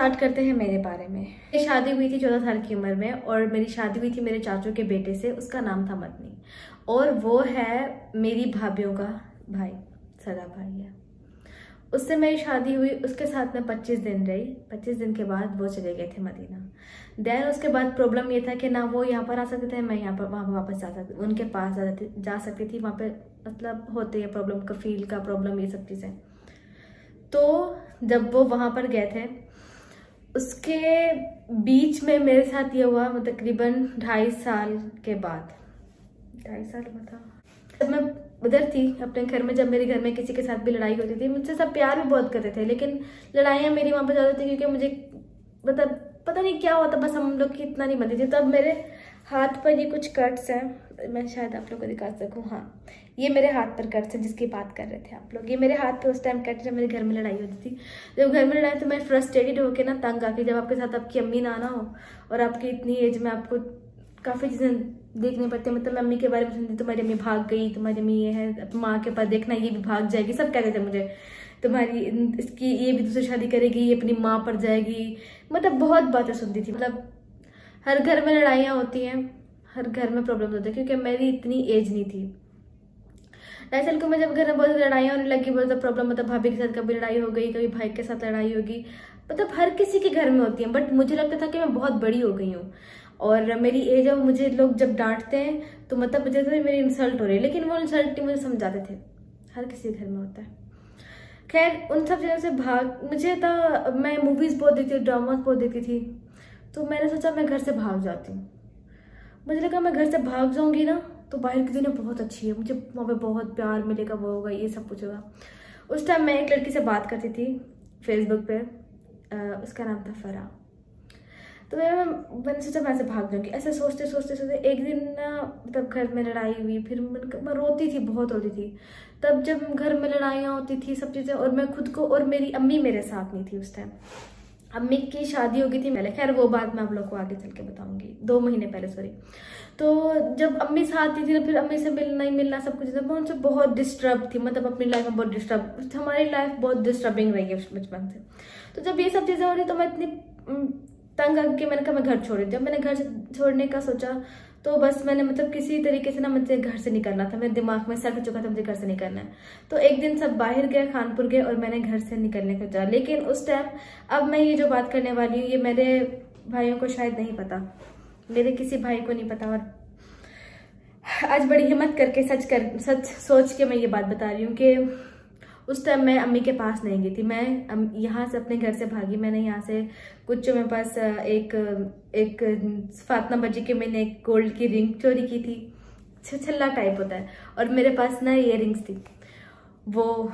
Start करते हैं मेरे बारे में। मेरी शादी हुई थी 14 साल की उम्र में और मेरी शादी हुई थी मेरे चाचू के बेटे से। उसका नाम था मदनी और वो है मेरी भाभीयों का भाई, सगा भाई है। उससे मेरी शादी हुई, उसके साथ मैं 25 दिन रही। 25 दिन के बाद वो चले गए थे मदीना। देन उसके बाद प्रॉब्लम ये था कि ना वो यहाँ पर आ सकते थे, मैं यहाँ पर वहाँ वापस जा सकती, उनके पास जा सकती थी। वहाँ पे मतलब होती है प्रॉब्लम, कफील का प्रॉब्लम, ये सब चीज़ें। तो जब वो वहाँ पर गए थे, उसके बीच में मेरे साथ ये हुआ, मतलब तकरीबन 2.5 साल के बाद, 2.5 साल हुआ था। जब मैं उधर थी अपने घर में, जब मेरे घर में किसी के साथ भी लड़ाई होती थी, मुझसे सब प्यार भी बहुत करते थे, लेकिन लड़ाइयाँ मेरी वहाँ पर ज़्यादा थी क्योंकि मुझे मतलब पता नहीं क्या होता, बस हम लोग की इतना नहीं बनती थी। तब मेरे हाथ पर ये कुछ कट्स हैं, मैं शायद आप लोग को दिखा सकूँ। हाँ, ये मेरे हाथ पर कट्स हैं जिसकी बात कर रहे थे आप लोग। ये मेरे हाथ पे उस टाइम कट्स, जब मेरे घर में लड़ाई होती थी। जब घर में लड़ाई तो मैं फ्रस्ट्रेटेड होकर ना, तंग आके, जब आपके साथ आपकी अम्मी ना आना हो और आपकी इतनी एज में आपको काफ़ी चीज़ें देखनी पड़ती है। मतलब मैं अम्मी के बारे में सुनती, तुम्हारी अम्मी भाग गई, तुम्हारी अम्मी ये है, माँ के पास देखना ये भी भाग जाएगी, सब कहते थे मुझे, तुम्हारी इसकी ये भी दूसरी शादी करेगी, ये अपनी माँ पर जाएगी। मतलब बहुत बातें सुनती थी। मतलब हर घर में लड़ाइयाँ होती हैं, हर घर में प्रॉब्लम होती है, क्योंकि मेरी इतनी एज नहीं थी। 2.5 साल को मैं जब घर में बहुत लड़ाइयाँ होने लगी, बहुत ज़्यादा प्रॉब्लम, मतलब भाभी के साथ कभी लड़ाई हो गई, कभी भाई के साथ लड़ाई होगी, मतलब हर किसी के घर में होती है। बट मुझे लगता था कि मैं बहुत बड़ी हो गई हूँ और मेरी एज है, मुझे लोग जब डांटते हैं तो मतलब मुझे तो मेरी इंसल्ट हो रही है, लेकिन वो इंसल्ट मुझे समझाते थे, हर किसी के घर में होता है। खैर, उन सब चीज़ों से मुझे था, मैं मूवीज़ बहुत देखती थी, ड्रामास बहुत देखती थी, तो मैंने सोचा मैं घर से भाग जाती हूँ। मुझे लगा मैं घर से भाग जाऊंगी ना तो बाहर की दुनिया बहुत अच्छी है, मुझे वहाँ पे बहुत प्यार मिलेगा, वो होगा, ये सब कुछ होगा। उस टाइम मैं एक लड़की से बात करती थी फेसबुक पे, उसका नाम था फरा। तो मैंने सोचा मैं ऐसे भाग जाऊंगी। ऐसे सोचते सोचते सोचते एक दिन ना, मतलब घर में लड़ाई हुई, फिर मैं रोती थी, बहुत रोती थी। तब जब घर में लड़ाइयाँ होती थी, सब चीज़ें, और मैं खुद को, और मेरी अम्मी मेरे साथ नहीं थी उस टाइम। अम्मी की शादी हो गई थी पहले, खैर वो बात मैं आप लोग को आगे चल के बताऊंगी, 2 महीने पहले, सॉरी। तो जब अम्मी साथ थी ना, फिर अम्मी से मिलना ही मिलना सब कुछ, मैं उनसे बहुत डिस्टर्ब थी, मतलब अपनी लाइफ में बहुत डिस्टर्ब, हमारी लाइफ बहुत डिस्टर्बिंग रही है बचपन से। तो जब ये सब चीज़ें हो रही तो मैं इतनी तंग आके मैंने कहा मैं घर छोड़ दी। जब मैंने घर छोड़ने का सोचा तो बस मैंने, मतलब किसी तरीके से ना, मुझे घर से निकलना था, मेरे दिमाग में सेट हो चुका था मुझे घर से निकलना है। तो एक दिन सब बाहर गए, खानपुर गए, और मैंने घर से निकलने का सोचा। लेकिन उस टाइम, अब मैं ये जो बात करने वाली हूँ, ये मेरे भाइयों को शायद नहीं पता, मेरे किसी भाई को नहीं पता, और आज बड़ी हिम्मत करके सच सोच के मैं ये बात बता रही हूँ कि उस टाइम मैं अम्मी के पास नहीं गई थी। मैं यहाँ से अपने घर से भागी। मैंने यहाँ से कुछ, मेरे पास एक फातिमा बजी के मैंने एक गोल्ड की रिंग चोरी की थी, छल्ला टाइप होता है, और मेरे पास ना इयररिंग्स थी। वो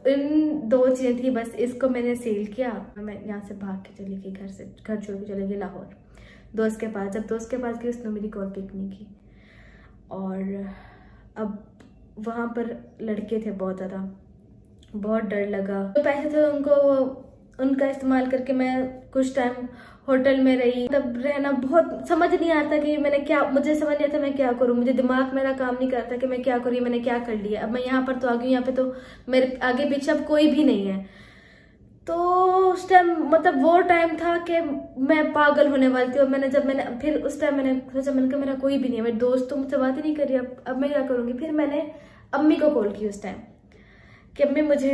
इन 2 चीज़ें थी बस। इसको मैंने सेल किया, मैं यहाँ से भाग के चली गई, घर से, घर छोड़ के चली गई लाहौर दोस्त के पास। जब दोस्त के पास गई, उसने मेरी कॉल पिक नहीं की, और अब वहाँ पर लड़के थे बहुत ज़्यादा, बहुत डर लगा। तो पैसे थे उनका इस्तेमाल करके मैं कुछ टाइम होटल में रही। तब रहना बहुत समझ नहीं आता कि मुझे समझ नहीं आता मैं क्या करूं, मुझे दिमाग मेरा काम नहीं करता कि मैं क्या करूँ, मैंने क्या कर लिया। अब मैं यहाँ पर तो आ गई, यहाँ पे तो मेरे आगे पीछे अब कोई भी नहीं है। तो उस टाइम, मतलब वो टाइम था कि मैं पागल होने वाली थी। और मैंने फिर उस टाइम मैंने सोचा, मैंने कहा मेरा कोई भी नहीं है, मेरे दोस्त तो मुझसे बात ही नहीं कर रही, अब मैं क्या करूँगी। फिर मैंने अम्मी को कॉल की उस टाइम कि अम्मी मुझे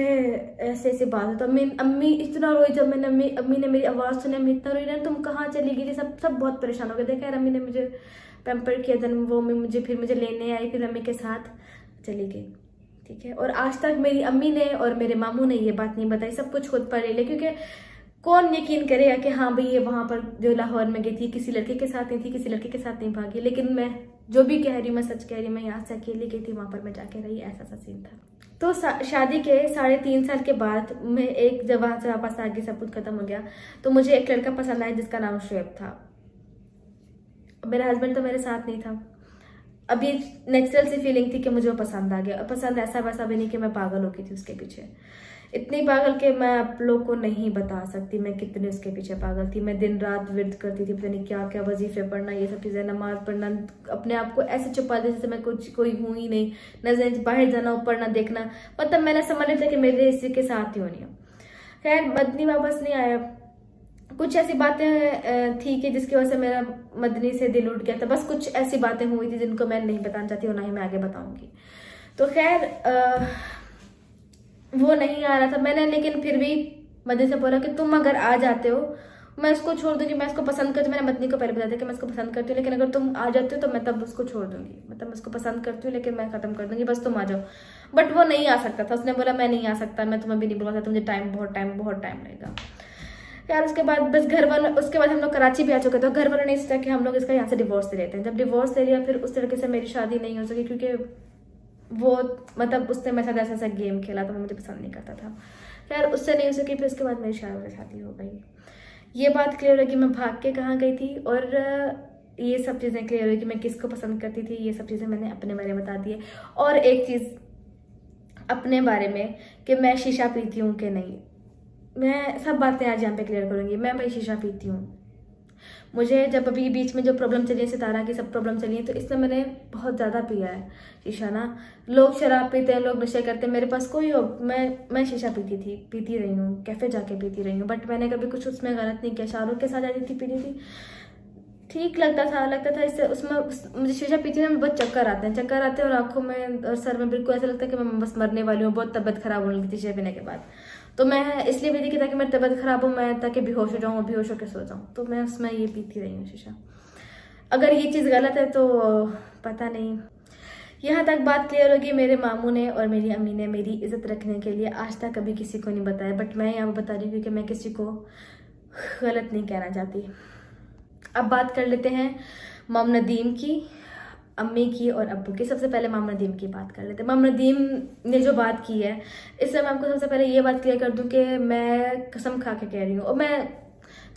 ऐसे ऐसे बात है। तो अम्मी इतना रोई। जब मैंने अम्मी ने मेरी आवाज़ सुनी, अम्मी इतना रोई ना, तुम कहाँ चली गई थी, सब बहुत परेशान हो गए थे। खैर अम्मी ने मुझे पैम्पर किया, देन वो फिर मुझे लेने आई, फिर अम्मी के साथ चली गई, ठीक है। और आज तक मेरी अम्मी ने और मेरे मामू ने ये बात नहीं बताई, सब कुछ खुद पर ले ले, क्योंकि कौन यकीन करेगा कि हाँ भाई ये वहाँ पर जो लाहौर में गई थी, किसी लड़के के साथ नहीं थी, किसी लड़के के साथ नहीं भागी। लेकिन मैं जो भी कह रही हूँ, मैं सच कह रही हूँ, मैं यहाँ से अकेली गई थी, वहाँ पर मैं जाके रही, ऐसा सा सीन था। तो शादी के 3.5 साल के बाद मैं जब वहाँ से वापस आ गई, सब कुछ खत्म हो गया, तो मुझे एक लड़का पसंद आया जिसका नाम शुएब था। मेरा हस्बैंड तो मेरे साथ नहीं था। अभी नेचुरल सी फीलिंग थी कि मुझे वो पसंद आ गया, और पसंद ऐसा वैसा भी नहीं कि मैं पागल हो गई थी उसके पीछे। इतनी पागल कि मैं आप लोग को नहीं बता सकती मैं कितने उसके पीछे पागल थी। मैं दिन रात विर्द करती थी, पता नहीं क्या क्या, वजीफे पढ़ना, ये सब चीज़ें, नमाज पढ़ना, अपने आप को ऐसे छुपा दे जैसे मैं कोई हूँ ही नहीं, नजर बाहर जाना, ऊपर ना देखना। मतलब मैंने समझ लिया था कि मेरे इसी के साथ ही होनी है। खैर मदनी वापस नहीं आया, कुछ ऐसी बातें थी कि जिसकी वजह से मेरा मदनी से दिल उठ गया था। बस कुछ ऐसी बातें हुई थी जिनको मैं नहीं बताना चाहती और ना ही मैं आगे बताऊंगी। तो खैर वो नहीं आ रहा था मैंने, लेकिन फिर भी मदनी से बोला कि तुम अगर आ जाते हो मैं उसको छोड़ दूंगी, मैं इसको पसंद करती हूँ। मैंने मदनी को पहले बता दिया कि मैं इसको पसंद करती हूँ, लेकिन अगर तुम आ जाते हो तो मैं तब उसको छोड़ दूंगी। मतलब मैं उसको पसंद करती हूँ लेकिन मैं खत्म कर दूंगी, बस तुम आ जाओ। बट वो नहीं आ सकता था। उसने बोला मैं नहीं आ सकता, मैं तुम्हें भी नहीं बुला सकता, मुझे बहुत टाइम लगेगा यार। उसके बाद बस घर वालों, उसके बाद हम लोग कराची भी आ चुके थे। घर वालों ने सोचा कि हम लोग इसका यहाँ से डिवोर्स ले लेते हैं। जब डिवोर्स ले लिया फिर उस तरीके से मेरी शादी नहीं हो सकी, क्योंकि वो मतलब उसने मेरे साथ ऐसा गेम खेला तो वो मुझे पसंद नहीं करता था। खैर उससे नहीं हो सकी, फिर उसके बाद मेरी शादी हो गई। ये बात क्लियर है कि मैं भाग के कहाँ गई थी, और ये सब चीज़ें क्लियर हुई कि मैं किसको पसंद करती थी। ये सब चीज़ें मैंने अपने बारे में बता दी है। और एक चीज़ अपने बारे में कि मैं शीशा पीती हूँ कि नहीं, मैं सब बातें आज यहाँ पे क्लियर करूँगी। मैं भाई शीशा पीती हूँ। मुझे जब अभी बीच में जो प्रॉब्लम चली है, सितारा की सब प्रॉब्लम चली है, तो इसमें मैंने बहुत ज़्यादा पिया है शीशा ना। लोग शराब पीते हैं, लोग नशे करते हैं, मेरे पास कोई हो, मैं शीशा पीती रही हूँ, कैफ़े जाके पीती रही हूँ। बट मैंने कभी कुछ उसमें गलत नहीं किया। शाहरुख के साथ जाती थी, पीती थी, ठीक लगता था इससे। उसमें मुझे शीशा पीती में बहुत चक्कर आते हैं और आंखों में और सर में बिल्कुल ऐसा लगता है कि मैं बस मरने वाली हूँ। बहुत तबीयत खराब होने लगी थी शीशा पीने के बाद। तो मैं इसलिए पीती कि ताकि मेरी तबीयत खराब हो, मैं ताकि बेहोश हो जाऊँ और बेहोश होकर सो जाऊँ। तो मैं उसमें ये पीती रही हूँ शीशा। अगर ये चीज़ गलत है तो पता नहीं। यहाँ तक बात क्लियर होगी। मेरे मामू ने और मेरी अम्मी ने मेरी इज्जत रखने के लिए आज तक कभी किसी को नहीं बताया, बट मैं यहाँ बता रही हूँ क्योंकि मैं किसी को गलत नहीं कहना चाहती। अब बात कर लेते हैं मम नदीम की, अम्मी की और अब्बू की। सबसे पहले मम नदीम की बात कर लेते हैं। मम नदीम ने जो बात की है, इससे मैं आपको सबसे पहले ये बात क्लियर कर दूं कि मैं कसम खा के कह रही हूँ, और मैं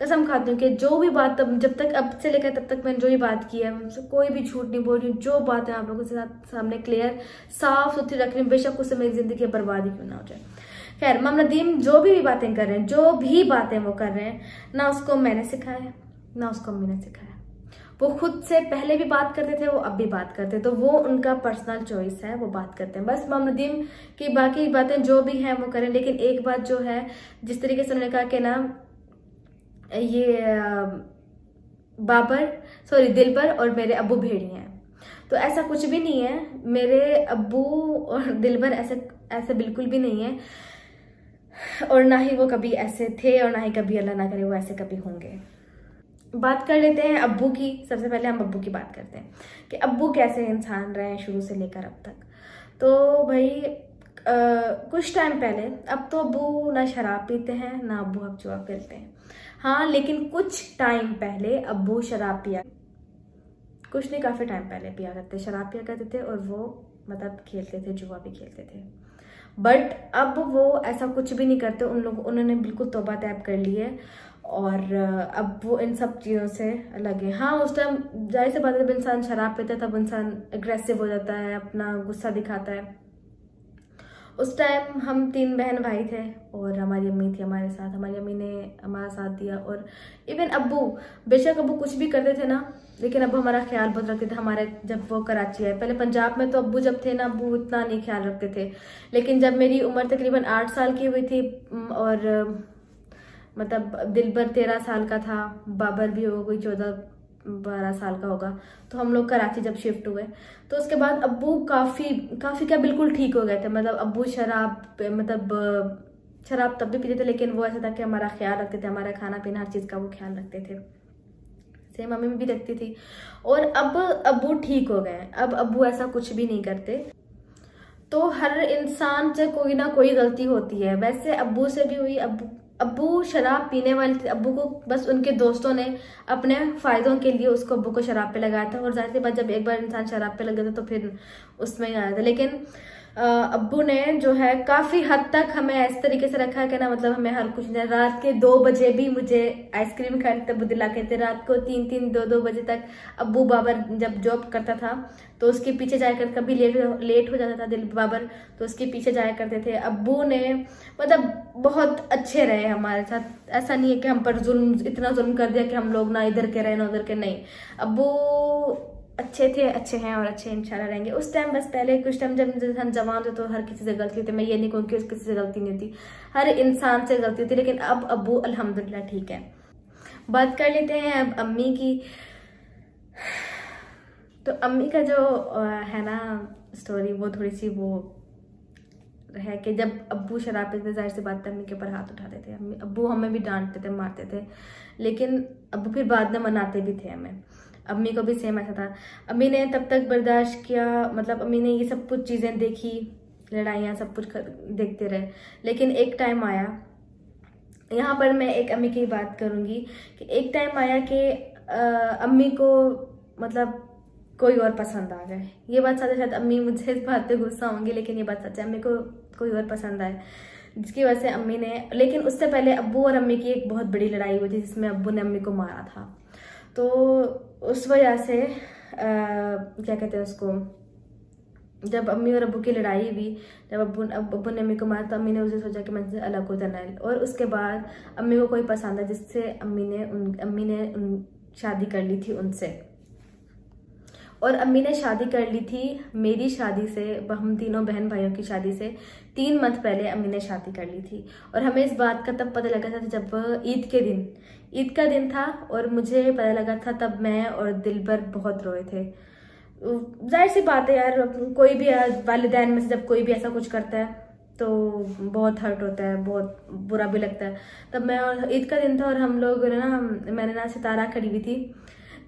कसम खाती हूँ कि जो भी बात जब तक अब से लेकर तब तक मैंने जो भी बात की है, कोई भी झूठ नहीं बोल रही हूँ। जो बात है आप लोगों के सामने क्लियर साफ सुथरी रख रही हूँ, बेशक उससे मेरी जिंदगी बर्बाद ही क्यों ना हो जाए। खैर मम नदीम जो भी बातें कर रहे हैं, जो भी बातें वो कर रहे हैं, ना उसको मैंने सिखाया ना उसको अम्मी ने सिखाया। वो खुद से पहले भी बात करते थे, वो अब भी बात करते, तो वो उनका पर्सनल चॉइस है, वो बात करते हैं। बस मम नदीम की बाकी बातें जो भी हैं वो करें। लेकिन एक बात जो है, जिस तरीके से उन्होंने कहा कि ना ये दिलबर और मेरे अब्बू भेड़ी हैं, तो ऐसा कुछ भी नहीं है। मेरे अब्बू और दिलबर ऐसे बिल्कुल भी नहीं है, और ना ही वो कभी ऐसे थे, और ना ही कभी अल्लाह ना करे वो ऐसे कभी होंगे। बात कर लेते हैं अब्बू की। सबसे पहले हम अब्बू की बात करते हैं कि अब्बू कैसे इंसान रहे हैं शुरू से लेकर अब तक। तो भाई कुछ टाइम पहले, अब तो अब्बू ना शराब पीते हैं ना अब्बू अब जुआ खेलते हैं, हाँ, लेकिन कुछ टाइम पहले अब्बू शराब पिया, कुछ नहीं काफ़ी टाइम पहले पिया करते, शराब पिया करते थे, और वो मतलब खेलते थे, जुआ भी खेलते थे। बट अब वो ऐसा कुछ भी नहीं करते। उन्होंने बिल्कुल तौबा तैब कर ली है, और अब वो इन सब चीज़ों से अलग है। हाँ, उस टाइम जाहिर सी बात है, जब इंसान शराब पीता है तब इंसान एग्रेसिव हो जाता है, अपना गुस्सा दिखाता है। उस टाइम हम 3 बहन भाई थे, और हमारी अम्मी थी हमारे साथ। हमारी अम्मी ने हमारा साथ दिया, और इवन अब्बू, बेशक अब्बू कुछ भी करते थे ना, लेकिन अब्बू हमारा ख्याल बहुत रखते थे। हमारे जब वो कराची है, पहले पंजाब में तो अब्बू जब थे ना, अब्बू इतना नहीं ख्याल रखते थे। लेकिन जब मेरी उम्र तकरीबन 8 साल की हुई थी, और मतलब दिलबर 13 साल का था, बाबर भी हो कोई 14-12 साल का होगा, तो हम लोग कराची जब शिफ्ट हुए, तो उसके बाद अब्बू काफ़ी क्या बिल्कुल ठीक हो गए थे। मतलब अब्बू शराब तब भी पीते थे, लेकिन वो ऐसा था कि हमारा ख्याल रखते थे, हमारा खाना पीना हर चीज़ का वो ख्याल रखते थे। सेम मम्मी भी रखती थी। और अब अब्बू ठीक हो गए, अब अब्बू ऐसा कुछ भी नहीं करते। तो हर इंसान से कोई ना कोई गलती होती है। वैसे अब्बू से भी हुई। अब्बू शराब पीने वाले थे। अब्बू को बस उनके दोस्तों ने अपने फायदों के लिए उसको अब्बू को शराब पे लगाया था, और जाहिर सी बात जब एक बार इंसान शराब पे लग गया था तो फिर उसमें ही आया था। लेकिन अब्बू ने जो है काफ़ी हद तक हमें इस तरीके से रखा है कि ना, मतलब हमें हर कुछ नहीं। रात के 2 बजे भी मुझे आइसक्रीम खाने तब दिला के थे। रात को 3-3, 2-2 बजे तक अब्बू बाबर जब जॉब करता था तो उसके पीछे जाया कर, कभी लेट हो जाता था दिल बाबर, तो उसके पीछे जाया करते थे। अब्बू ने मतलब बहुत अच्छे रहे हमारे साथ। ऐसा नहीं है कि हम पर इतना जुल्म कर दिया कि हम लोग ना इधर के रहे ना उधर के, नहीं। अब्बू अच्छे थे, अच्छे हैं, और अच्छे इंशाल्लाह रहेंगे। उस टाइम बस पहले कुछ टाइम जब इंसान जवान थे तो हर किसी से गलती होती। मैं ये नहीं कहूँगी कि किसी से गलती नहीं होती, हर इंसान से गलती होती, लेकिन अब अब्बू अल्हम्दुलिल्लाह ठीक है। बात कर लेते हैं अब अम्मी की। तो अम्मी का जो है ना स्टोरी, वो थोड़ी सी वो है कि जब अब्बू शराब पीते थे, जाहिर सी बात है अम्मी के ऊपर हाथ उठाते थे। अम्मी अब्बू हमें भी डांटते थे, मारते थे, लेकिन अब्बू फिर बाद में मनाते भी थे हमें। अम्मी को भी सेम ऐसा था। अम्मी ने तब तक बर्दाश्त किया, मतलब अम्मी ने ये सब कुछ चीज़ें देखी, लड़ाइयाँ सब कुछ देखते रहे। लेकिन एक टाइम आया, यहाँ पर मैं एक अम्मी की बात करूँगी कि एक टाइम आया कि अम्मी को मतलब कोई और पसंद आ जाए। ये बात सच है, शायद अम्मी मुझे इस बात पे गुस्सा होंगी, लेकिन ये बात सच है, अम्मी को कोई और पसंद आए, जिसकी वजह से अम्मी ने, लेकिन उससे पहले अब्बू और अम्मी की एक बहुत बड़ी लड़ाई हुई थी जिसमें अब्बू ने अम्मी को मारा था। तो उस वजह से क्या कहते हैं उसको, जब अम्मी और अब्बू की लड़ाई हुई, जब अब्बू ने अम्मी को मारा, तो अम्मी ने उसे सोचा कि मुझे अलग हो जाना है। और उसके बाद अम्मी को कोई पसंद है, जिससे अम्मी ने शादी कर ली थी उनसे। और अम्मी ने शादी कर ली थी मेरी शादी से, हम तीनों बहन भाइयों की शादी से 3 मंथ पहले अम्मी ने शादी कर ली थी। और हमें इस बात का तब पता लगा था जब ईद का दिन था, और मुझे पता लगा था तब मैं और दिलबर बहुत रोए थे। जाहिर सी बात है यार, कोई भी वालिदैन में से जब कोई भी ऐसा कुछ करता है तो बहुत हर्ट होता है, बहुत बुरा भी लगता है। तब मैं, और ईद का दिन था, और हम लोग ना, मैंने ना सितारा खड़ी हुई थी,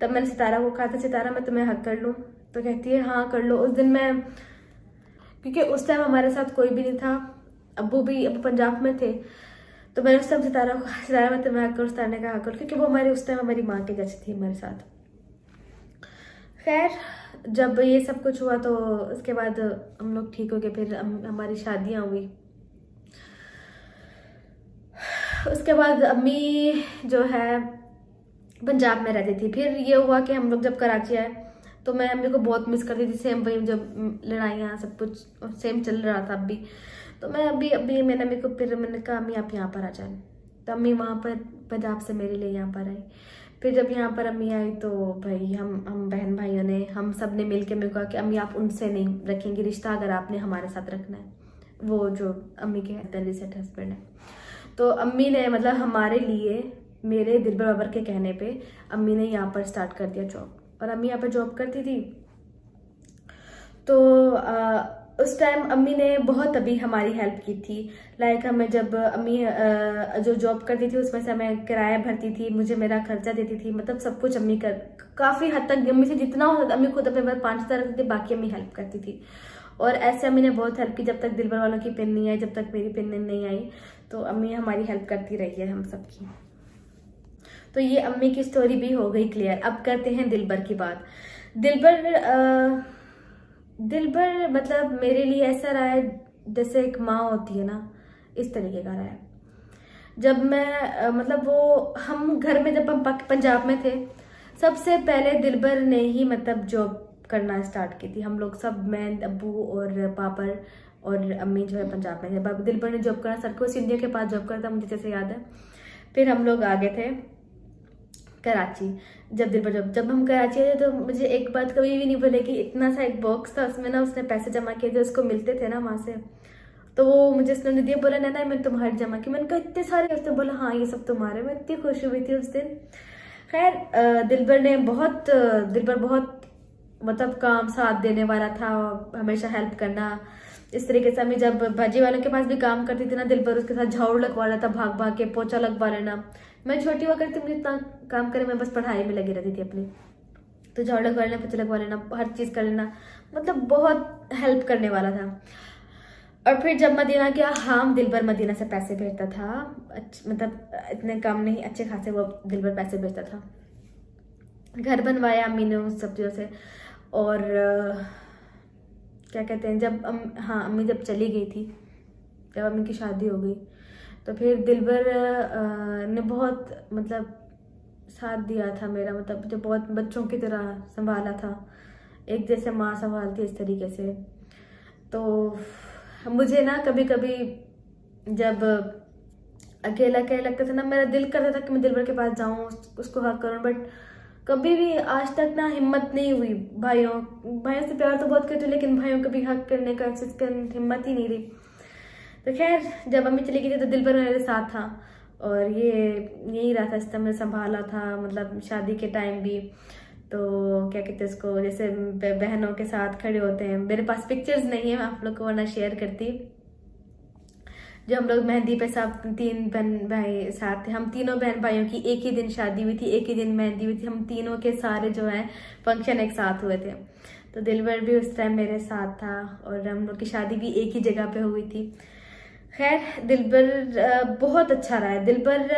तब मैंने सितारा को कहा था, सितारा मैं तुम्हें हक कर लूँ? तो कहती है हाँ कर लो। उस दिन मैं, क्योंकि उस टाइम हमारे साथ कोई भी नहीं था, अब्बू पंजाब में थे, तो मैंने उस टाइम सितारा को कहा, सितारा मैं तुम्हें हक कर, सितारा ने कहा हक कर, क्योंकि वो उस टाइम हमारी माँ के जैसी थी हमारे साथ। खैर जब ये सब कुछ हुआ तो उसके बाद हम लोग ठीक हो गए, फिर हमारी शादियाँ हुई। उसके बाद अम्मी जो है पंजाब में रहती थी। फिर ये हुआ कि हम लोग जब कराची आए तो मैं अम्मी को बहुत मिस करती थी। सेम वही जब लड़ाइयाँ सब कुछ सेम चल रहा था अभी, तो मैं मैंने अम्मी को, फिर मैंने कहा अम्मी आप यहाँ पर आ जाए। तो अम्मी वहाँ पर पंजाब से मेरे लिए यहाँ पर आई। फिर जब यहाँ पर अम्मी आई तो भाई हम बहन भाइयों ने, हम सब ने मिल के मेरे को कहा कि अम्मी आप उनसे नहीं रखेंगी रिश्ता, अगर आपने हमारे साथ रखना है। वो जो अम्मी के रिसेंट हस्बैंड है, तो अम्मी ने मतलब हमारे लिए, मेरे दिलबर बाबर के कहने पे अम्मी ने यहाँ पर स्टार्ट कर दिया जॉब। और अम्मी यहाँ पर जॉब करती थी, तो उस टाइम अम्मी ने बहुत अभी हमारी हेल्प की थी। लाइक हमें जब अम्मी जो जॉब करती थी उसमें से हमें किराया भरती थी, मुझे मेरा खर्चा देती थी, मतलब सब कुछ अम्मी काफ़ी हद तक अम्मी से जितना हो, अम्मी खुद अपने पास 5,000 रखती थी, बाकी अम्मी हेल्प करती थी। और ऐसे अम्मी ने बहुत हेल्प की, जब तक दिलबर वालों की पिन नहीं आई, जब तक मेरी पिन नहीं आई, तो अम्मी हमारी हेल्प करती रही है हम सबकी। तो ये अम्मी की स्टोरी भी हो गई क्लियर। अब करते हैं दिलबर की बात। दिलबर मतलब मेरे लिए ऐसा रहा है जैसे एक माँ होती है ना, इस तरीके का रहा है। जब मैं मतलब वो, हम घर में जब हम पंजाब में थे, सबसे पहले दिलबर ने ही मतलब जॉब करना स्टार्ट की थी। हम लोग सब, मैं, अब्बू और पापा और अम्मी जो है पंजाब में थे। दिलबर ने जॉब करना स्टार्ट किया, सिंधिया के पास जॉब करता, मुझे जैसे याद है। फिर हम लोग आ गए थे कराची। जब हम कराची आए तो मुझे एक बात कभी भी नहीं भूलेगी, इतना सा एक बॉक्स था, उसमें ना उसने पैसे जमा किए थे, उसको मिलते थे ना वहाँ से, तो वो मुझे उसने दिया, बोला ना मैं तुम्हारे जमा की। मैंने कहा इतने सारे? उसने बोला हाँ ये सब तुम्हारे। मैं इतनी खुश हुई थी उस दिन। खैर दिलबर बहुत मतलब काम साथ देने वाला था, हमेशा हेल्प करना इस तरीके से। हमें जब भाजी वालों के पास भी काम करती थी ना, दिलबर उसके साथ झाड़ू लगवा लेता, भाग भाग के पोछा लगवा लेना। मैं छोटी हुआ करती, मुझे इतना काम करे, मैं बस पढ़ाई में लगी रहती थी अपनी, तो झाड़ू लगवा लेना, पोछा लगवा लेना, हर चीज़ कर लेना, मतलब बहुत हेल्प करने वाला था। और फिर जब मदीना गया, हाँ दिलबर मदीना से पैसे भेजता था, मतलब इतने कम नहीं, अच्छे खासे वो दिलबर पैसे भेजता था। घर बनवाया अम्मी ने उन सब्जियों से। और क्या कहते हैं, जब अम्मी जब चली गई थी, जब अम्मी की शादी हो गई, तो फिर दिलबर ने बहुत मतलब साथ दिया था मेरा, मतलब जो बहुत बच्चों की तरह संभाला था, एक जैसे माँ संभालती है इस तरीके से। तो मुझे ना कभी कभी जब अकेला अकेला लगता था ना, मेरा दिल करता था कि मैं दिलबर के पास जाऊँ, उसको हक करूँ, बट कभी भी आज तक ना हिम्मत नहीं हुई। भाइयों से प्यार तो बहुत करती हूँ, लेकिन भाइयों को भी हक करने का हिम्मत ही नहीं रही। तो खैर जब अम्मी चली गई थी तो दिलबर मेरे साथ था, और ये यही रहा था, इसने मुझे संभाला था, मतलब शादी के टाइम भी। तो क्या कहते हैं इसको, जैसे बहनों के साथ खड़े होते हैं, मेरे पास पिक्चर्स नहीं है, मैं आप लोग को वरना शेयर करती। जो हम लोग मेहंदी पे सब 3 बहन भाई साथ थे, हम तीनों बहन भाइयों की एक ही दिन शादी हुई थी, एक ही दिन मेहंदी हुई थी, हम तीनों के सारे जो है फंक्शन एक साथ हुए थे। तो दिलबर भी उस टाइम मेरे साथ था और हम लोग की शादी भी एक ही जगह पे हुई थी। खैर दिलबर बहुत अच्छा रहा है। दिलबर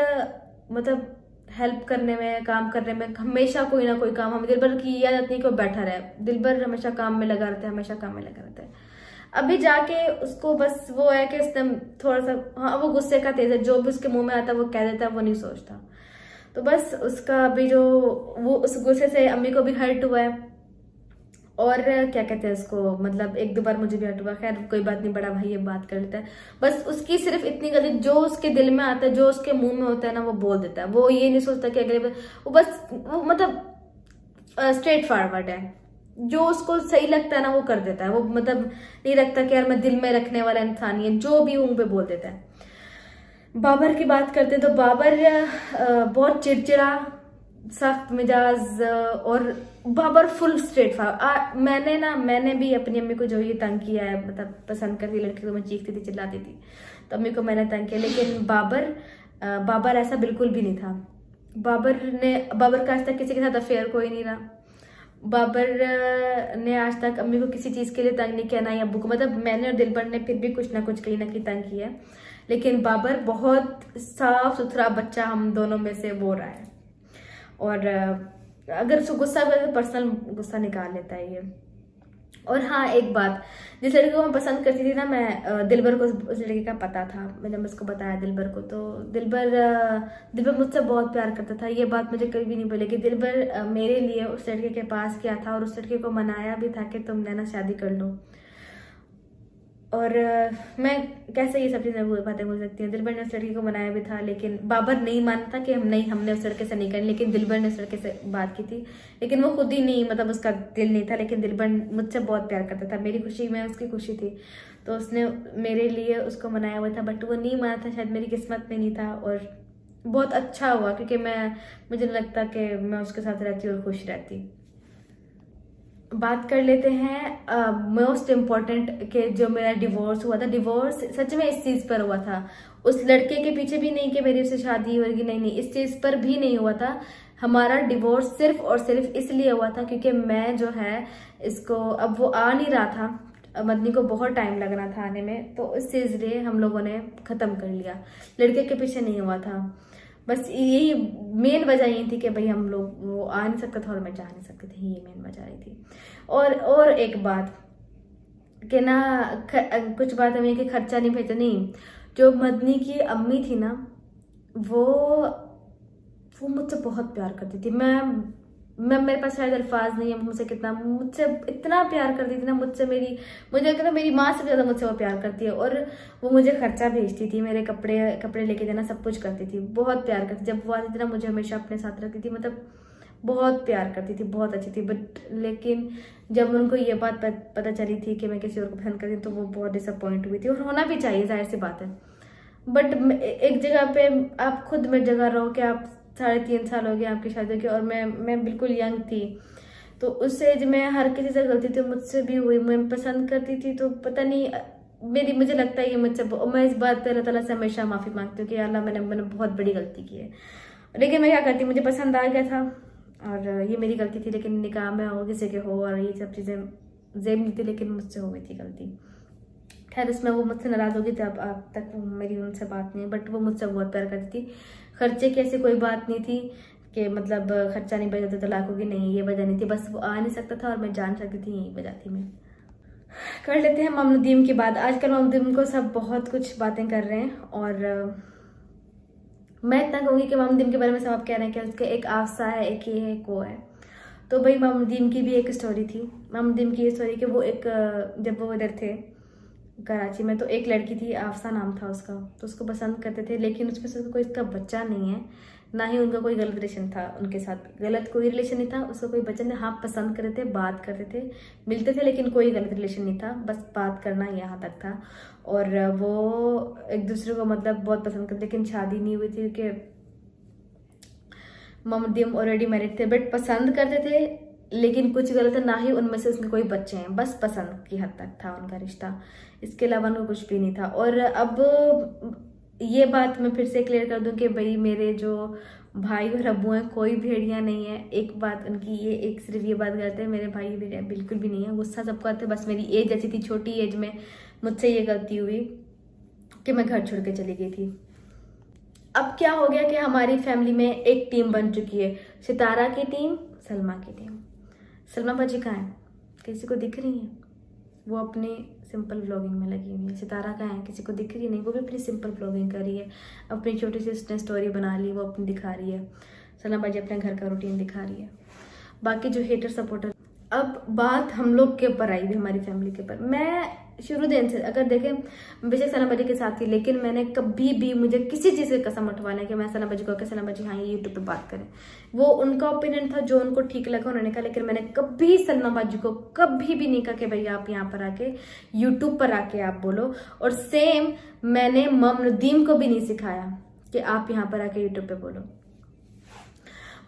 मतलब हेल्प करने में, काम करने में, हमेशा कोई ना कोई काम, हमें दिलबर की ये आदत नहीं कि वो बैठा रहे। दिलबर हमेशा काम में लगा रहता है, हमेशा काम में लगा रहता है। अभी जाके उसको बस वो है कि उसने थोड़ा सा, हाँ वो गुस्से का तेज है, जो भी उसके मुंह में आता है वो कह देता है, वो नहीं सोचता। तो बस उसका अभी जो, वो उस गुस्से से अम्मी को भी हर्ट हुआ है और क्या कहते हैं उसको, मतलब 1-2 बार मुझे भी हर्ट हुआ। खैर कोई बात नहीं, बड़ा भाई ये बात कर लेता है। बस उसकी सिर्फ इतनी गलती, जो उसके दिल में आता है, जो उसके मुंह में होता है ना, वो बोल देता है। वो ये नहीं सोचता कि अगले, वो बस वो मतलब स्ट्रेट फॉरवर्ड है, जो उसको सही लगता है ना वो कर देता है। वो मतलब नहीं रखता कि यार मैं दिल में रखने वाला इंसान ही है, जो भी हूं पे बोल देता है। बाबर की बात करते हैं तो बाबर बहुत चिड़चिड़ा, सख्त मिजाज, और बाबर फुल स्ट्रेट फॉरवर्ड। मैंने भी अपनी अम्मी को जो ये तंग किया है, मतलब पसंद करती लड़की को मैं चीखती थी, चिल्लाती थी, तो अम्मी को मैंने तंग किया। लेकिन बाबर ऐसा बिल्कुल भी नहीं था। बाबर का आज तक किसी के साथ अफेयर कोई नहीं रहा। बाबर ने आज तक अम्मी को किसी चीज के लिए तंग नहीं किया, ना ही अब्बू को। मतलब मैंने और दिलबर ने फिर भी कुछ ना कुछ कहीं ना कहीं तंग किया है, लेकिन बाबर बहुत साफ सुथरा बच्चा हम दोनों में से वो रहा है। और अगर उसको गुस्सा भी तो पर्सनल गुस्सा निकाल लेता है ये। और हाँ एक बात, जिस लड़के को मैं पसंद करती थी ना, मैं दिलबर को उस लड़के का पता था। मैंने उसको बताया दिलबर को, तो दिलबर मुझसे बहुत प्यार करता था। ये बात मुझे कभी भी नहीं बोलेगी। दिलबर मेरे लिए उस लड़के के पास गया था और उस लड़के को मनाया भी था कि तुम नैना शादी कर लो। और मैं कैसे ये सब चीजें बातें बोल सकती हूँ। दिलबर ने उस लड़की को मनाया भी था, लेकिन बाबर नहीं मानता कि हमने उस लड़के से नहीं करनी। लेकिन दिलबर ने उस लड़के से बात की थी, लेकिन वो खुद ही नहीं, मतलब उसका दिल नहीं था। लेकिन दिलबर मुझसे बहुत प्यार करता था, मेरी खुशी में उसकी खुशी थी, तो उसने मेरे लिए उसको मनाया हुआ था। बट वो नहीं माना था, शायद मेरी किस्मत में नहीं था। और बहुत अच्छा हुआ, क्योंकि मुझे लगता कि मैं उसके साथ रहती और खुश रहती। बात कर लेते हैं मोस्ट इम्पॉर्टेंट के जो मेरा डिवोर्स हुआ था। डिवोर्स सच में इस चीज पर हुआ था, उस लड़के के पीछे भी नहीं कि मेरी उससे शादी होगी, नहीं, इस चीज पर भी नहीं हुआ था। हमारा डिवोर्स सिर्फ और सिर्फ इसलिए हुआ था क्योंकि मैं जो है इसको, अब वो आ नहीं रहा था, मदनी को बहुत टाइम लग रहा था आने में, तो इस चीज लिए हम लोगों ने खत्म कर लिया। लड़के के पीछे नहीं हुआ था, बस यही मेन वजह यही थी कि भाई हम लोग, वो आ नहीं सकता था और मैं जा नहीं सकती थी, ये मेन वजह रही थी। और एक बात कि ना, कुछ बात हमें कि खर्चा नहीं भेजा, नहीं। जो मदनी की अम्मी थी ना, वो मुझसे बहुत प्यार करती थी। मैं मेरे पास शायद अल्फाज नहीं है मुझसे इतना प्यार करती थी ना, मुझे लगता था मेरी माँ से ज्यादा मुझसे वो प्यार करती है। और वो मुझे खर्चा भेजती थी, मेरे कपड़े लेके देना, सब कुछ करती थी, बहुत प्यार करती थी। जब वो आती थी ना, मुझे हमेशा अपने साथ रखती थी, मतलब बहुत प्यार करती थी, बहुत अच्छी थी। बट लेकिन जब उनको ये बात पता चली थी कि मैं किसी और को पसंद करती हूँ, तो वो बहुत डिसअपॉइंट हुई थी। और होना भी चाहिए, जाहिर सी बात है। बट एक जगह पे आप खुद में जगह रहो कि आप 3.5 साल हो गए आपकी शादी के, और मैं बिल्कुल यंग थी, तो उस एज में हर किसी से गलती थी, मुझसे भी हुई। मैं पसंद करती थी, तो पता नहीं, मुझे लगता है ये मुझसे, मैं इस बात पर अल्लाह ताला से हमेशा माफी मांगती हूँ कि अल्लाह मैंने बहुत बड़ी गलती की है। लेकिन मैं क्या करती, मुझे पसंद आ गया था और ये मेरी गलती थी। लेकिन निकाह में हो, किसी के हो, और ये सब चीजें जेब नहीं थी, लेकिन मुझसे हो गई थी गलती। खैर उसमें वो मुझसे नाराज हो गई थी, अब तक मेरी उनसे बात नहीं है, बट वो मुझसे बहुत प्यार करती थी। खर्चे की ऐसी कोई बात नहीं थी कि मतलब खर्चा नहीं बचा तो तलाक होगी, नहीं, ये वजह नहीं थी। बस वो आ नहीं सकता था और मैं जान सकती थी, यही वजह थी। मैं कर लेते हैं मामनुद्दीन की बात। आजकल मामनुद्दीन को सब बहुत कुछ बातें कर रहे हैं, और मैं इतना कहूँगी कि मामनुद्दीन के बारे में सब आप कह रहे हैं कि उसके एक आफसा है, एक ये है, एक वो है। तो भाई मामनुद्दीन की भी एक स्टोरी थी। मामनुद्दीन की ये स्टोरी कि वो जब वो इधर थे कराची में, तो एक लड़की थी, आफसा नाम था उसका, तो उसको पसंद करते थे, लेकिन उसमें से कोई इसका बच्चा नहीं है। ना ही उनका कोई गलत रिलेशन था उनके साथ, गलत कोई रिलेशन नहीं था, उसका कोई बच्चन हाँ पसंद करते थे, बात करते थे, मिलते थे, लेकिन कोई गलत रिलेशन नहीं था, बस बात करना यहाँ तक था। और वो एक दूसरे को मतलब बहुत पसंद करते, लेकिन शादी नहीं हुई थी कि मोहम्मद ऑलरेडी मैरिड थे, बट पसंद करते थे, लेकिन कुछ गलत है, ना ही उनमें से उसमें कोई बच्चे हैं, बस पसंद की हद तक था उनका रिश्ता, इसके अलावा उनको कुछ भी नहीं था। और अब ये बात मैं फिर से क्लियर कर दूं कि भाई मेरे जो भाई और अब्बू हैं कोई भेड़िया नहीं है। एक बात उनकी ये, एक सिर्फ ये बात करते हैं, मेरे भाई भेड़िया बिल्कुल भी नहीं है, गुस्सा सबको आते, बस मेरी एज ऐसी थी, छोटी एज में मुझसे ये गलती हुई कि मैं घर छोड़ के चली गई थी। अब क्या हो गया कि हमारी फैमिली में एक टीम बन चुकी है, सितारा की टीम, सलमा की टीम। सलमा बाजी कहाँ है? किसी को दिख रही है? वो अपनी सिंपल व्लॉगिंग में लगी हुई है। सितारा कहाँ है? किसी को दिख रही नहीं, वो भी अपनी सिंपल व्लॉगिंग कर रही है, अपनी छोटी सी उसने स्टोरी बना ली, वो अपनी दिखा रही है। सलमा बाजी अपने घर का रूटीन दिखा रही है। बाकी जो हेटर सपोर्टर, अब बात हम लोग के ऊपर आई भी, हमारी फैमिली के ऊपर। मैं शुरू दिन से अगर देखें, बेशक सलमा बाजी के साथ थी, लेकिन मैंने कभी भी, मुझे किसी चीज़ की कसम उठवाना है कि मैं सलमा बाजी को, सलमा बाजी हाँ ये यूट्यूब पे बात करें, वो उनका ओपिनियन था, जो उनको ठीक लगा उन्होंने कहा, लेकिन मैंने कभी सलमा बाजी को कभी भी नहीं कहा कि भाई आप यहाँ पर आके यूट्यूब पर आके आप बोलो। और सेम मैंने मम नदीम को भी नहीं सिखाया कि आप यहाँ पर आके यूट्यूब पे बोलो।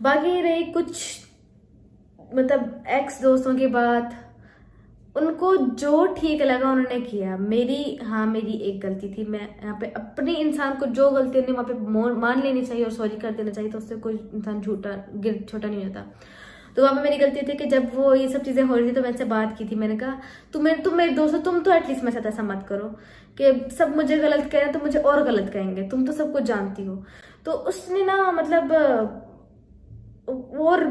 बाकी रही कुछ मतलब एक्स दोस्तों की बात, उनको जो ठीक लगा उन्होंने किया। मेरी एक गलती थी, मैं यहाँ पे अपने इंसान को जो गलती उन्हें वहाँ पे मान लेनी चाहिए और सॉरी कर देना चाहिए, तो उससे कोई इंसान छोटा नहीं होता। तो वहाँ पे मेरी गलती थी कि जब वो ये सब चीज़ें हो रही थी तो मैं उनसे बात की थी, मैंने कहा तुम मेरे दोस्त हो, तुम तो एटलीस्ट मेरे साथ ऐसा मत करो कि सब मुझे गलत कह रहे हैं तो मुझे और गलत कहेंगे, तुम तो सब कुछ जानती हो। तो उसने ना मतलब और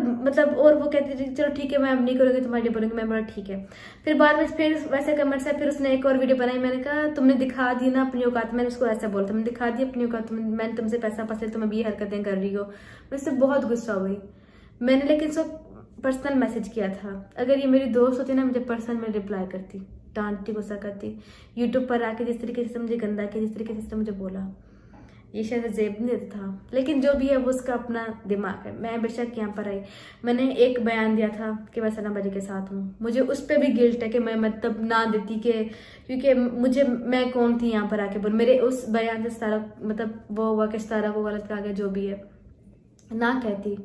वो कहती थी चलो ठीक है मैं अब नहीं करूँगी, तुम्हारे लिए बोलूँगी। मैं बोला ठीक है। फिर बाद में फिर वैसे कमेंट्स है, फिर उसने एक और वीडियो बनाई, मैंने कहा तुमने दिखा दी ना अपनी औकात, मैंने उसको ऐसा बोला, तुमने दिखा दी अपनी औकात, मैंने तुमसे पैसा पसले, तुम अभी ये हरकतें कर रही हो। मुझसे बहुत गुस्सा हुई मैंने, लेकिन उसको पर्सनल मैसेज किया था। अगर ये मेरी दोस्त होती ना, मुझे पर्सनल में रिप्लाई करती, डांटती, गुस्सा करती। यूट्यूब पर आके जिस तरीके से मुझे गंदा किया, जिस तरीके से मुझे बोला, ये शायद जेब नहीं देता था, लेकिन जो भी है वो उसका अपना दिमाग है। मैं बेशक यहाँ पर आई, मैंने एक बयान दिया था कि मैं सलमा बाजी के साथ हूँ, मुझे उस पर भी गिल्ट है कि मैं मतलब ना देती के, क्योंकि मैं कौन थी यहाँ पर आके बोल। मेरे उस बयान से सारा मतलब वो हुआ कि सारा को गलत कहा गया, जो भी है ना कहती,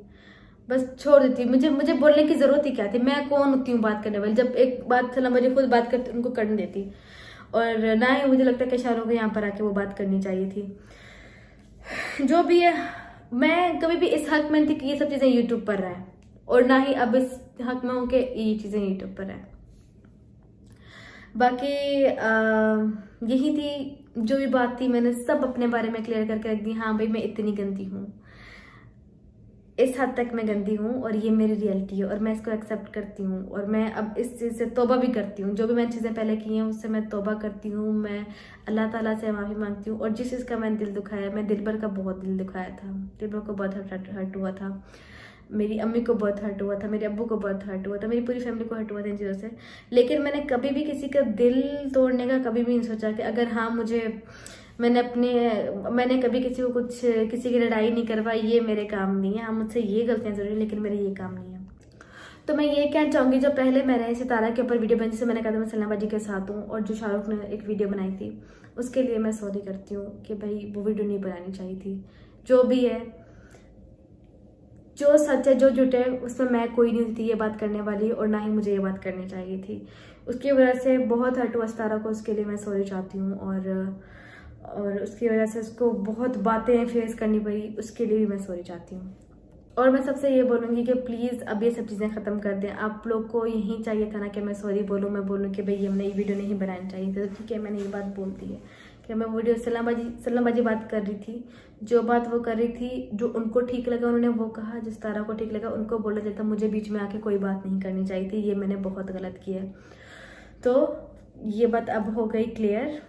बस छोड़ देती। मुझे बोलने की जरूरत ही क्या थी? मैं कौन होती हूँ बात करने वाली? जब एक बात सलमा बाजी खुद बात करती उनको करने देती, और ना ही मुझे लगता है कि शाहरुख को यहाँ पर आके वो बात करनी चाहिए थी। जो भी है, मैं कभी भी इस हक में नहीं थी कि ये सब चीजें यूट्यूब पर रहे, और ना ही अब इस हक में हूं कि ये चीजें यूट्यूब पर रहे। बाकी यही थी, जो भी बात थी मैंने सब अपने बारे में क्लियर करके रख दी। हाँ भाई मैं इतनी गंदी हूँ, इस हद तक मैं गंदी हूँ, और ये मेरी रियलिटी है, और मैं इसको एक्सेप्ट करती हूँ, और मैं अब इस चीज़ से तौबा भी करती हूँ। जो भी मैंने चीज़ें पहले की हैं उससे मैं तौबा करती हूँ, मैं अल्लाह ताला से माफ़ी मांगती हूँ। और जिस चीज़ का मैंने दिल दुखाया, मैं दिलबर का बहुत दिल दुखाया था, दिलबर को बहुत हर्ट हुआ था, मेरी अम्मी को बहुत हर्ट हुआ था, मेरे अब्बू को बहुत हर्ट हुआ था, मेरी पूरी फैमिली को हर्ट हुआ था इन चीज़ों से। लेकिन मैंने कभी भी किसी का दिल तोड़ने का कभी भी नहीं सोचा कि अगर हाँ मैंने कभी किसी की लड़ाई नहीं करवाई, ये मेरे काम नहीं है। हाँ मुझसे ये गलतियां जरूरी, लेकिन मेरे ये काम नहीं है। तो मैं ये कहना चाहूंगी, जो पहले मैंने सितारा के ऊपर वीडियो बनाई, जिसे मैंने कहा था मैं सलमा बाजी के साथ हूँ, और जो शाहरुख ने एक वीडियो बनाई थी उसके लिए मैं सॉरी करती हूँ कि भाई वो वीडियो नहीं बनानी चाहिए थी। जो भी है, जो सच है जो झूठ है, उसमें मैं कोई नहीं थी ये बात करने वाली, और ना ही मुझे ये बात करनी चाहिए थी। उसकी वजह से बहुत हर्ट हुआ सितारा को, उसके लिए मैं सॉरी चाहती हूँ, और उसकी वजह से उसको बहुत बातें फेस करनी पड़ी, उसके लिए भी मैं सॉरी चाहती हूँ। और मैं सबसे ये बोलूँगी कि प्लीज़ अब ये सब चीज़ें ख़त्म कर दें। आप लोग को यही चाहिए था ना कि मैं सॉरी बोलूँ, मैं बोलूँ कि भाई हमने ये वीडियो नहीं बनानी चाहिए थी, तो ठीक है मैंने ये बात बोल दी है कि मैं वीडियो सलमा बाजी बात कर रही थी, जो बात वो कर रही थी, जो उनको ठीक लगा उन्होंने वो कहा, जिस तारा को ठीक लगा उनको बोला जाता। मुझे बीच में आके कोई बात नहीं करनी चाहिए थी, ये मैंने बहुत गलत किया। तो ये बात अब हो गई क्लियर।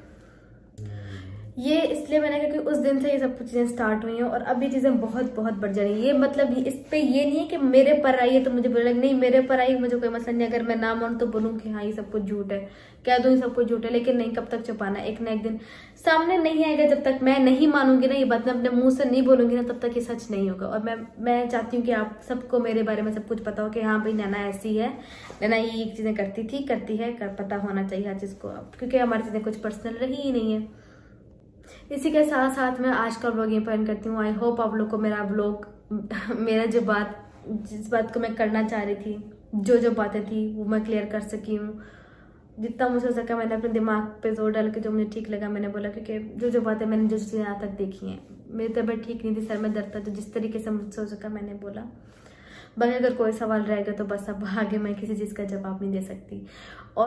ये इसलिए मैंने, क्योंकि उस दिन से ये सब कुछ चीज़ें स्टार्ट हुई हैं और अब ये चीज़ें बहुत बहुत बढ़ जा रही हैं। ये मतलब इस पे ये नहीं है कि मेरे पर आई है तो मुझे बोला नहीं, मेरे पर आई मुझे कोई मसला नहीं। अगर मैं ना मानूं तो बोलूँ कि हाँ ये सब कुछ झूठ है, कह दूँ ये सब कुछ झूठ है, लेकिन नहीं, कब तक छुपाना। एक ना एक दिन सामने नहीं आएगा। जब तक मैं नहीं मानूंगी ना ये बात, मैं अपने मुंह से नहीं बोलूंगी ना, तब तक ये सच नहीं होगा। और मैं चाहती हूँ कि आप सबको मेरे बारे में सब कुछ पता हो कि हाँ भाई नैना ऐसी है, नैना ये चीज़ें करती थी, करती है, पता होना चाहिए हर चीज़ को, क्योंकि हमारी चीज़ें कुछ पर्सनल रही ही नहीं है। इसी के साथ साथ मैं आज का व्लॉग यहीं पर एंड करती हूँ। आई होप आप लोग को मेरा व्लॉग मेरा जिस बात को मैं करना चाह रही थी, जो बातें थी वो मैं क्लियर कर सकी हूँ। जितना मुझे हो सका मैंने अपने दिमाग पे जोर डाल के जो मुझे ठीक लगा मैंने बोला, क्योंकि जो बातें मैंने जो चीज़ें यहाँ तक देखी हैं, मेरी तबीयत ठीक नहीं थी, सर में दर्द था, तो जिस तरीके से मुझसे हो सका मैंने बोला। बाकी अगर कोई सवाल रहेगा तो बस अब आगे मैं किसी चीज़ का जवाब नहीं दे सकती। और